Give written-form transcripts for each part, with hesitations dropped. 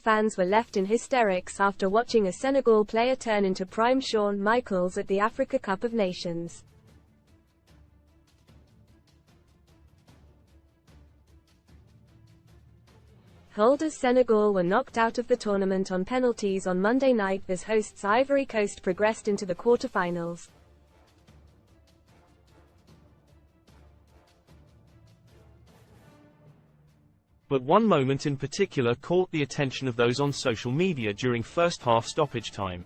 fans were left in hysterics after watching a Senegal player turn into prime Shawn Michaels at the Africa Cup of Nations. Holders Senegal were knocked out of the tournament on penalties on Monday night as hosts Ivory Coast progressed into the quarter-finals. But one moment in particular caught the attention of those on social media during first-half stoppage time.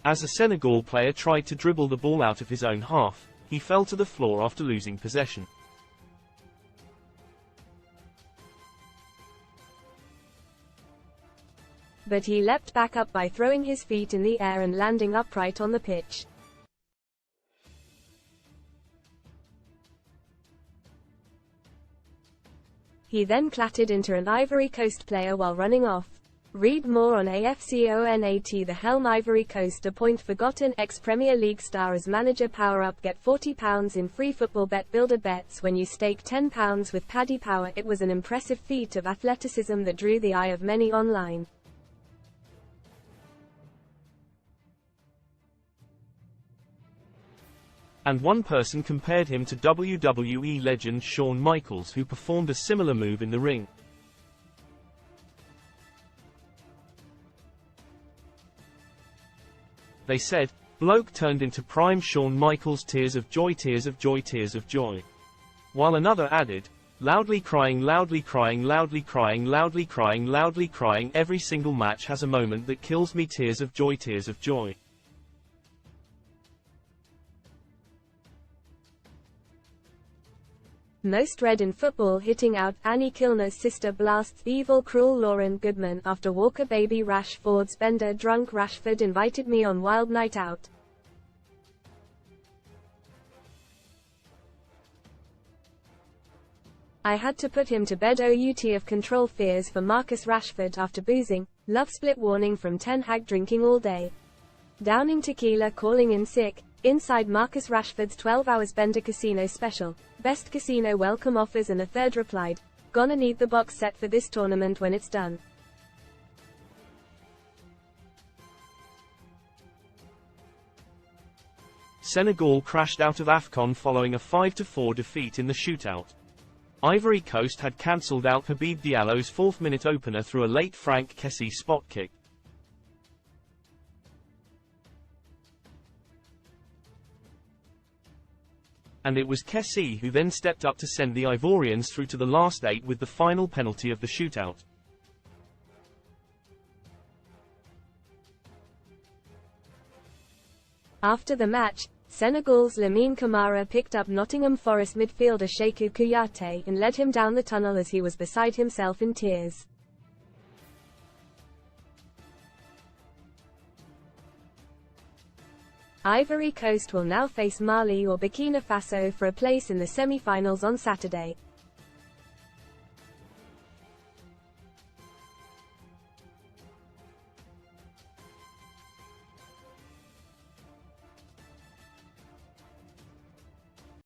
As a Senegal player tried to dribble the ball out of his own half, he fell to the floor after losing possession. But he leapt back up by throwing his feet in the air and landing upright on the pitch. He then clattered into an Ivory Coast player while running off. Read more on AFCON. The Helm. Ivory Coast appoint forgotten ex-Premier League star as manager. Power up, get £40 in free football bet builder bets when you stake £10 with Paddy Power. It was an impressive feat of athleticism that drew the eye of many online. And one person compared him to WWE legend Shawn Michaels, who performed a similar move in the ring. They said, "Bloke turned into prime Shawn Michaels, tears of joy, tears of joy, tears of joy." While another added, "Loudly crying, loudly crying, loudly crying, loudly crying, loudly crying, every single match has a moment that kills me, tears of joy, tears of joy." Most read in football hitting out, Annie Kilner's sister blasts evil cruel Lauren Goodman after Walker baby Rashford's bender drunk. Rashford invited me on wild night out. I had to put him to bed. Out of control fears for Marcus Rashford after boozing. Love split warning from Ten Hag drinking all day. Downing tequila, calling in sick. Inside Marcus Rashford's 12 hours bender casino special. Best casino welcome offers, and a third replied, "Gonna need the box set for this tournament when it's done." Senegal crashed out of Afcon following a 5-4 defeat in the shootout. Ivory Coast had cancelled out Habib Diallo's 4th-minute opener through a late Franck Kessie spot kick. And it was Kessie who then stepped up to send the Ivorians through to the last 8 with the final penalty of the shootout. After the match, Senegal's Lamine Camara picked up Nottingham Forest midfielder Cheikhou Kouyaté and led him down the tunnel as he was beside himself in tears. Ivory Coast will now face Mali or Burkina Faso for a place in the semi-finals on Saturday.